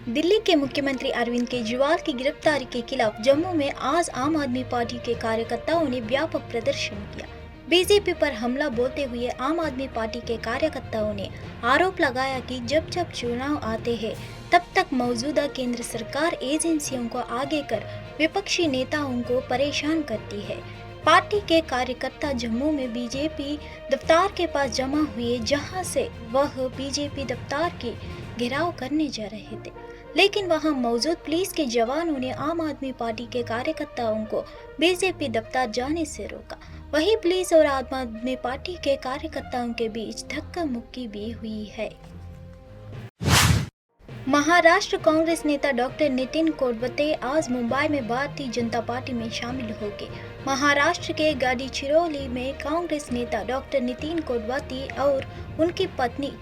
दिल्ली के मुख्यमंत्री अरविंद केजरीवाल की गिरफ्तारी के खिलाफ जम्मू में आज आम आदमी पार्टी के कार्यकर्ताओं ने व्यापक प्रदर्शन किया। बीजेपी पर हमला बोलते हुए आम आदमी पार्टी के कार्यकर्ताओं ने आरोप लगाया कि जब जब चुनाव आते हैं तब तक मौजूदा केंद्र सरकार एजेंसियों को आगे कर विपक्षी नेताओं को परेशान करती है। पार्टी के कार्यकर्ता जम्मू में बीजेपी दफ्तर के पास जमा हुए, जहां से वह बीजेपी दफ्तर की घेराव करने जा रहे थे, लेकिन वहां मौजूद पुलिस के जवानों ने आम आदमी पार्टी के कार्यकर्ताओं को बीजेपी दफ्तर जाने से रोका। वहीं पुलिस और आम आदमी पार्टी के कार्यकर्ताओं के बीच धक्का मुक्की भी हुई है। महाराष्ट्र कांग्रेस नेता डॉक्टर नितिन कोडवते आज मुंबई में भारतीय जनता पार्टी में शामिल हो गए। महाराष्ट्र के गडचिरोली में कांग्रेस नेता डॉक्टर नितिन कोडवते और उनकी पत्नी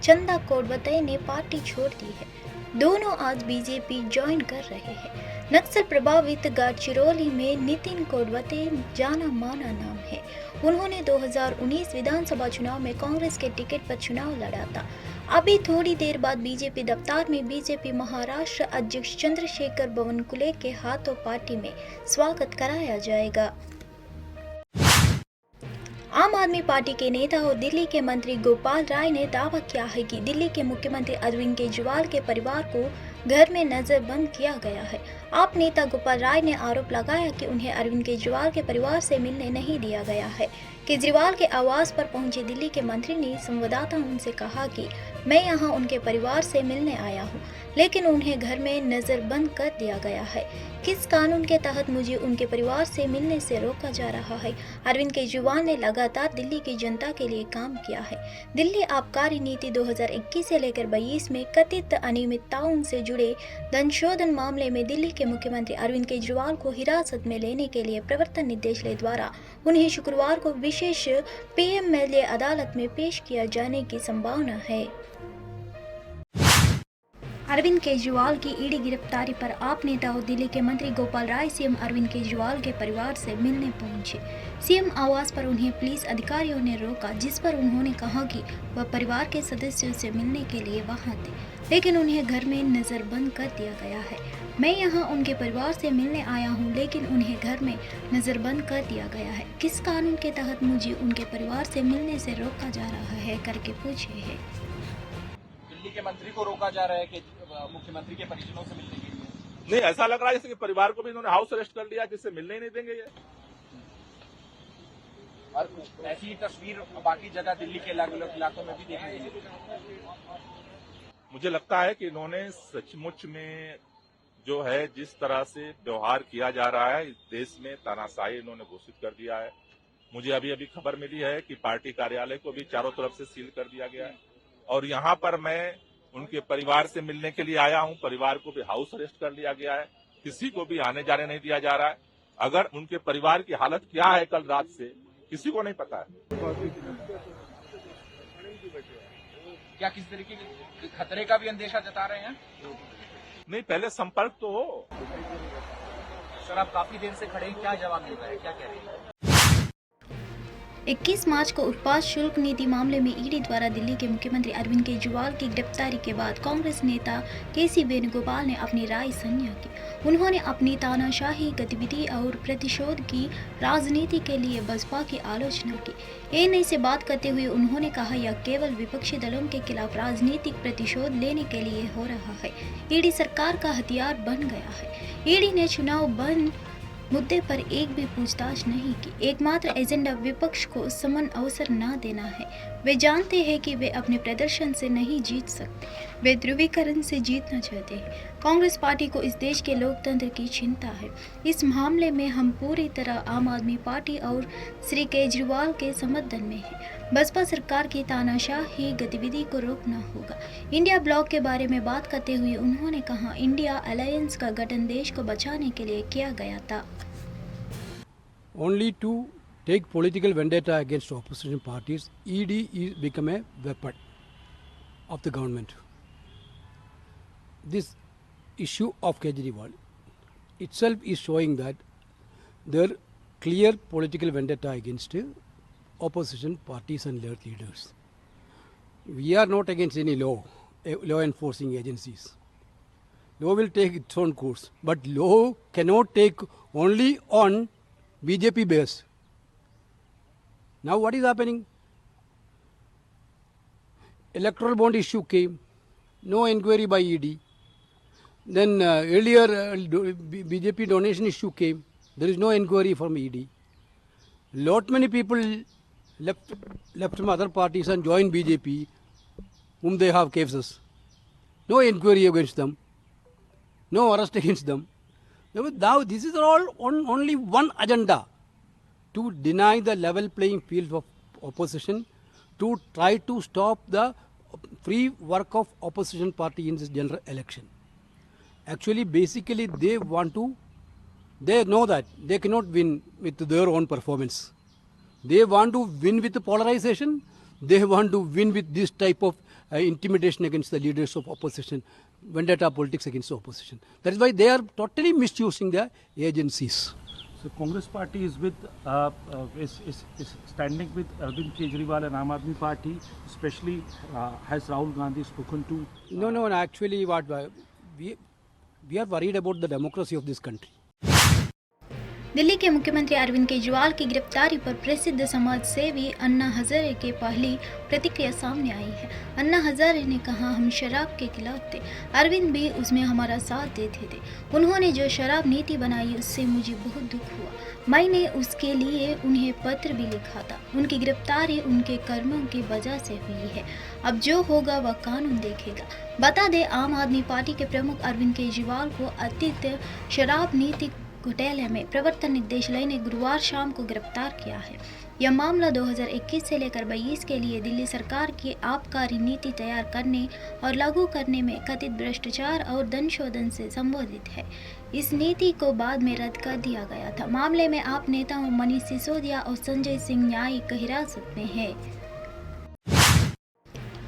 चंदा कोडवते ने पार्टी छोड़ दी है। दोनों आज बीजेपी ज्वाइन कर रहे हैं। नक्सल प्रभावित गडचिरोली में नितिन कोडवते जाना माना नाम है। उन्होंने 2019 विधानसभा चुनाव में कांग्रेस के टिकट पर चुनाव लड़ा था। अभी थोड़ी देर बाद बीजेपी दफ्तर में बीजेपी महाराष्ट्र अध्यक्ष चंद्रशेखर बावनकुले के हाथों पार्टी में स्वागत कराया जाएगा। आम आदमी पार्टी के नेता और दिल्ली के मंत्री गोपाल राय ने दावा किया है कि दिल्ली के मुख्यमंत्री अरविंद केजरीवाल के परिवार को घर में नजरबंद किया गया है। आप नेता गोपाल राय ने आरोप लगाया कि उन्हें अरविंद केजरीवाल के परिवार से मिलने नहीं दिया गया है। केजरीवाल के आवास पर पहुंचे दिल्ली के मंत्री ने संवाददाताओं से कहा कि मैं यहां उनके परिवार से मिलने आया हूं, लेकिन उन्हें घर में नजरबंद कर दिया गया है। किस कानून के तहत मुझे उनके परिवार से मिलने से रोका जा रहा है? अरविंद केजरीवाल ने लगातार दिल्ली की जनता के लिए काम किया है। दिल्ली आबकारी नीति 2021 से लेकर 22 में कथित अनियमितताओं से जुड़े धनशोधन मामले में दिल्ली के मुख्यमंत्री अरविंद केजरीवाल को हिरासत में लेने के लिए प्रवर्तन निदेशालय द्वारा उन्हें शुक्रवार को विशेष पीएमएलए अदालत में पेश किया जाने की संभावना है। अरविंद केजरीवाल की ईडी गिरफ्तारी पर आप नेता और दिल्ली के मंत्री गोपाल राय सीएम अरविंद केजरीवाल के परिवार से मिलने पहुंचे। सीएम आवास पर उन्हें पुलिस अधिकारियों ने रोका, जिस पर उन्होंने कहा कि वह परिवार के सदस्यों से मिलने के लिए वहां थे, लेकिन उन्हें घर में नजरबंद कर दिया गया है। मैं यहां उनके परिवार से मिलने आया हूं, लेकिन उन्हें घर में नजरबंद कर दिया गया है। किस कानून के तहत मुझे उनके परिवार से मिलने से रोका जा रहा है करके पूछे है। दिल्ली के मंत्री को रोका जा रहा है कि मुख्यमंत्री के परिजनों से मिलने के लिए। नहीं, ऐसा लग रहा है जैसे कि परिवार को भी इन्होंने हाउस अरेस्ट कर लिया, जिससे मिलने ही नहीं देंगे ये। और ऐसी ही तस्वीर बाकी जगह दिल्ली के अलग अलग इलाकों में भी देखी गई। मुझे लगता है कि इन्होंने सचमुच में जो है जिस तरह से व्यवहार किया जा रहा है, इस देश में तानाशाही इन्होंने घोषित कर दिया है। मुझे अभी अभी खबर मिली है कि पार्टी कार्यालय को भी चारों तरफ से सील कर दिया गया है और यहाँ पर मैं उनके परिवार से मिलने के लिए आया हूं। परिवार को भी हाउस अरेस्ट कर लिया गया है, किसी को भी आने जाने नहीं दिया जा रहा है। अगर उनके परिवार की हालत क्या है कल रात से, किसी को नहीं पता है। क्या किसी तरीके के खतरे का भी अंदेशा जता रहे हैं? नहीं, पहले संपर्क तो हो। सर, आप काफी देर से खड़े हैं, क्या जवाब मिलता है, क्या कह रहे हैं? 21 मार्च को उत्पाद शुल्क नीति मामले में ईडी द्वारा दिल्ली के मुख्यमंत्री अरविंद केजरीवाल की गिरफ्तारी के बाद कांग्रेस नेता केसी वेणुगोपाल ने अपनी राय साझा की। उन्होंने अपनी तानाशाही गतिविधि और प्रतिशोध की राजनीति के लिए बसपा की आलोचना की। एएनआई से बात करते हुए उन्होंने कहा, यह केवल विपक्षी दलों के खिलाफ राजनीतिक प्रतिशोध लेने के लिए हो रहा है। ईडी सरकार का हथियार बन गया है। ईडी ने चुनाव बंद मुद्दे पर एक भी पूछताछ नहीं की। एकमात्र एजेंडा विपक्ष को समन अवसर न देना है। वे जानते हैं कि वे अपने प्रदर्शन से नहीं जीत सकते, वे ध्रुवीकरण से जीतना चाहते हैं। कांग्रेस पार्टी को इस देश के लोकतंत्र की चिंता है। इस मामले में हम पूरी तरह आम आदमी पार्टी और श्री केजरीवाल के समर्थन में हैं। बसपा सरकार की तानाशाही गतिविधि को रोकना होगा। इंडिया ब्लॉक के बारे में बात करते हुए उन्होंने कहा, इंडिया अलायंस का गठन देश को बचाने के लिए किया गया था। Only to take political vendetta against opposition parties, ED is become a weapon of the government. This issue of Kejriwal itself is showing that there clear political vendetta against opposition parties and their leaders. We are not against any law enforcing agencies. Law will take its own course, but law cannot take only on BJP base. Now what is happening? Electoral bond issue came, no inquiry by ED. Then earlier BJP donation issue came, there is no inquiry from ED. Lot many people left from other parties and joined BJP, whom they have cases. No inquiry against them, no arrest against them. Now this is all on only one agenda, to deny the level playing field of opposition, to try to stop the free work of opposition party in this general election. Actually, basically they know that they cannot win with their own performance. They want to win with polarization. They want to win with this type of intimidation against the leaders of opposition, vendetta politics against the opposition. That is why they are totally misusing the agencies. So Congress party is with is standing with Arvind Kejriwal and Aam Aadmi Party, especially has Rahul Gandhi spoken to? No. Actually, what we are worried about the democracy of this country. Delhi के मुख्यमंत्री अरविंद केजरीवाल की गिरफ्तारी पर प्रसिद्ध समाज सेवी अन्ना हजारे की पहली प्रतिक्रिया सामने आई है। अन्ना हजारे ने कहा, हम शराब के खिलाफ थे, अरविंद भी उसमें हमारा साथ देते थे। उन्होंने जो शराब नीति बनाई उससे मुझे बहुत दुख हुआ। मैंने उसके लिए उन्हें पत्र भी लिखा था। उनकी गिरफ्तारी उनके कर्मों की वजह से हुई है। अब जो होगा वह कानून देखेगा। बता दें, आम आदमी पार्टी के प्रमुख अरविंद केजरीवाल को अतिरिक्त शराब नीति घोटाले में प्रवर्तन निदेशालय ने गुरुवार शाम को गिरफ्तार किया है। यह मामला 2021 से लेकर 22 के लिए दिल्ली सरकार की आबकारी नीति तैयार करने और लागू करने में कथित भ्रष्टाचार और धन शोधन से संबोधित है। इस नीति को बाद में रद्द कर दिया गया था। मामले में आप नेताओं मनीष सिसोदिया और संजय सिंह न्यायिक हिरासत में है।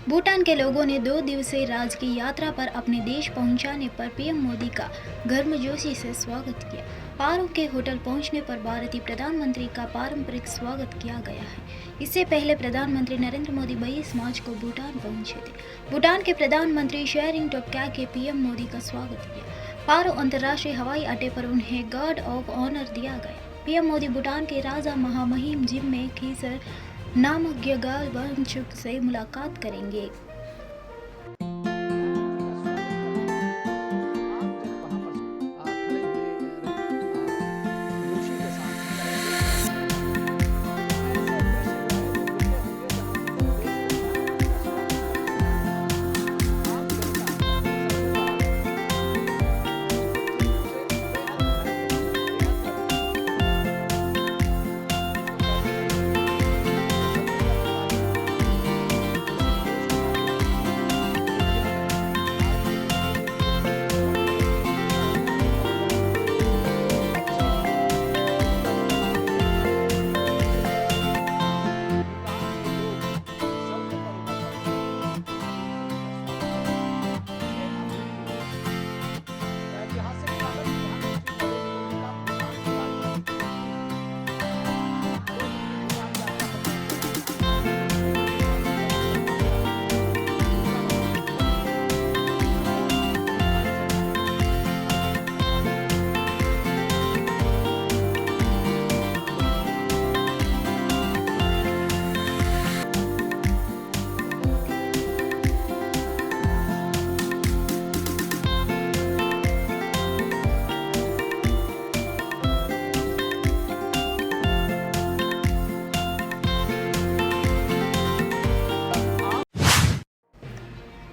भूटान के लोगों ने 2 दिवसीय राजकीय यात्रा पर अपने देश पहुंचाने पर पीएम मोदी का गर्मजोशी से स्वागत किया। पारो के होटल पहुंचने पर भारतीय प्रधानमंत्री का पारंपरिक स्वागत किया गया है। इससे पहले प्रधानमंत्री नरेंद्र मोदी 22 मार्च को भूटान पहुंचे थे। भूटान के प्रधानमंत्री शेरिंग टोब्गे के पीएम मोदी का स्वागत किया। पारो अंतर्राष्ट्रीय हवाई अड्डे पर उन्हें गार्ड ऑफ ऑनर दिया गया। पीएम मोदी भूटान के राजा महामहिम जिग्मे खेसर नामक ग्याल वांगचुक से मुलाकात करेंगे।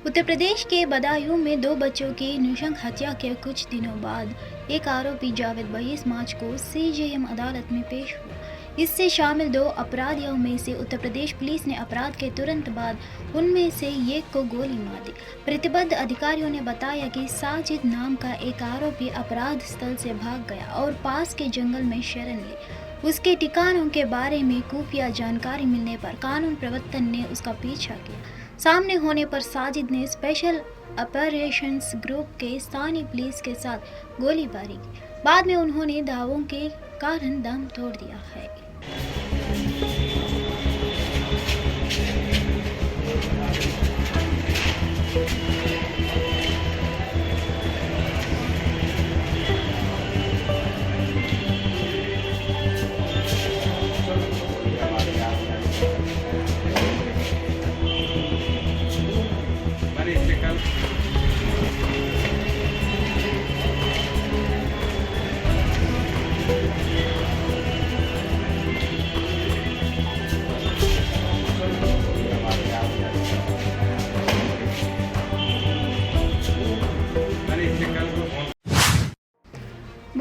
उत्तर प्रदेश के बदायूं में 2 बच्चों की नृशंस हत्या के कुछ दिनों बाद एक आरोपी जावेद 22 मार्च को सीजेएम अदालत में पेश हुआ। इससे शामिल 2 अपराधियों में से उत्तर प्रदेश पुलिस ने अपराध के तुरंत बाद उनमें से एक को गोली मार दी। प्रतिबद्ध अधिकारियों ने बताया कि साजिद नाम का एक आरोपी अपराध स्थल से भाग गया और पास के जंगल में शरण ली। उसके ठिकानों के बारे में खुफिया जानकारी मिलने पर कानून प्रवर्तन ने उसका पीछा किया। सामने होने पर साजिद ने स्पेशल ऑपरेशंस ग्रुप के स्थानीय पुलिस के साथ गोलीबारी की। बाद में उन्होंने दावों के कारण दम तोड़ दिया है।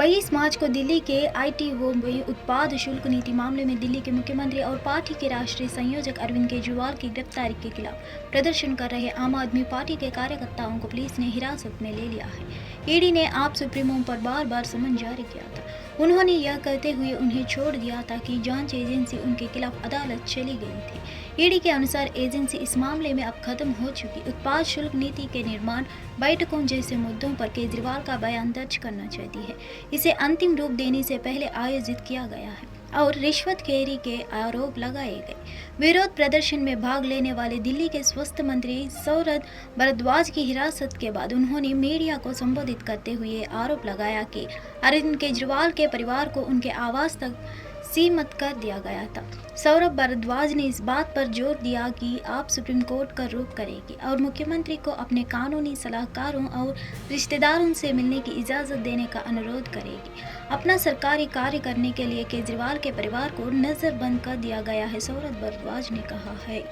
22 मार्च को दिल्ली के ITO में उत्पाद शुल्क नीति मामले में दिल्ली के मुख्यमंत्री और पार्टी के राष्ट्रीय संयोजक अरविंद केजरीवाल की गिरफ्तारी के खिलाफ प्रदर्शन कर रहे आम आदमी पार्टी के कार्यकर्ताओं को पुलिस ने हिरासत में ले लिया है। ईडी ने आप सुप्रीमो पर बार बार समन जारी किया था। उन्होंने यह कहते हुए उन्हें छोड़ दिया था कि जांच एजेंसी उनके खिलाफ अदालत चली गई थी। ईडी के अनुसार एजेंसी इस मामले में अब खत्म हो चुकी उत्पाद शुल्क नीति के निर्माण बैठकों जैसे मुद्दों पर केजरीवाल का बयान दर्ज करना चाहती है। इसे अंतिम रूप देने से पहले आयोजित किया गया है और रिश्वतखोरी के आरोप लगाए गए। विरोध प्रदर्शन में भाग लेने वाले दिल्ली के स्वास्थ्य मंत्री सौरभ भारद्वाज की हिरासत के बाद उन्होंने मीडिया को संबोधित करते हुए आरोप लगाया कि अरविंद केजरीवाल के परिवार को उनके आवास तक सीमित कर दिया गया था। सौरभ भारद्वाज ने इस बात पर जोर दिया कि आप सुप्रीम कोर्ट का रुख करेगी और मुख्यमंत्री को अपने कानूनी सलाहकारों और रिश्तेदारों से मिलने की इजाज़त देने का अनुरोध करेगी। अपना सरकारी कार्य करने के लिए केजरीवाल के परिवार को नज़रबंद कर दिया गया है, सौरभ भारद्वाज ने कहा है।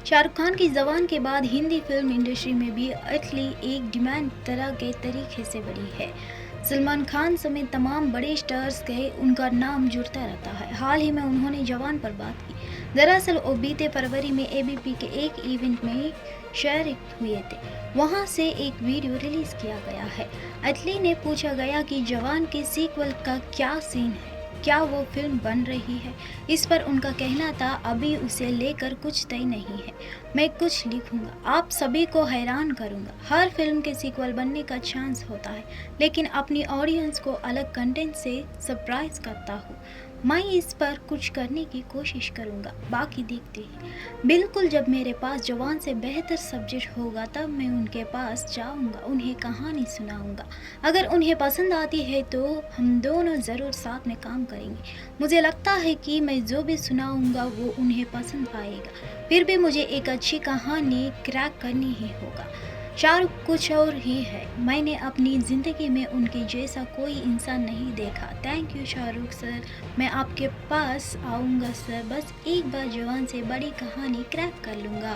शाहरुख खान की जवान के बाद हिंदी फिल्म इंडस्ट्री में भी अटली एक डिमांड तरह के तरीके से बढ़ी है। सलमान खान समेत तमाम बड़े स्टार्स के उनका नाम जुड़ता रहता है। हाल ही में उन्होंने जवान पर बात की। दरअसल वो बीते फरवरी में ABP के एक इवेंट में शरीक हुए थे। वहां से एक वीडियो रिलीज किया गया है। अटली ने पूछा गया कि जवान के सीक्वल का क्या सीन है, क्या वो फिल्म बन रही है। इस पर उनका कहना था, अभी उसे लेकर कुछ तय नहीं है, मैं कुछ लिखूंगा, आप सभी को हैरान करूंगा। हर फिल्म के सीक्वल बनने का चांस होता है, लेकिन अपनी ऑडियंस को अलग कंटेंट से सरप्राइज करता हूँ। मैं इस पर कुछ करने की कोशिश करूंगा, बाकी देखते हैं। बिल्कुल, जब मेरे पास जवान से बेहतर सब्जेक्ट होगा तब मैं उनके पास जाऊंगा, उन्हें कहानी सुनाऊंगा। अगर उन्हें पसंद आती है तो हम दोनों ज़रूर साथ में काम करेंगे। मुझे लगता है कि मैं जो भी सुनाऊंगा वो उन्हें पसंद आएगा। फिर भी मुझे एक अच्छी कहानी क्रैक करनी ही होगा। शाहरुख कुछ और ही है, मैंने अपनी ज़िंदगी में उनके जैसा कोई इंसान नहीं देखा। थैंक यू शाहरुख सर, मैं आपके पास आऊँगा सर, बस एक बार जवान से बड़ी कहानी क्रैक कर लूँगा।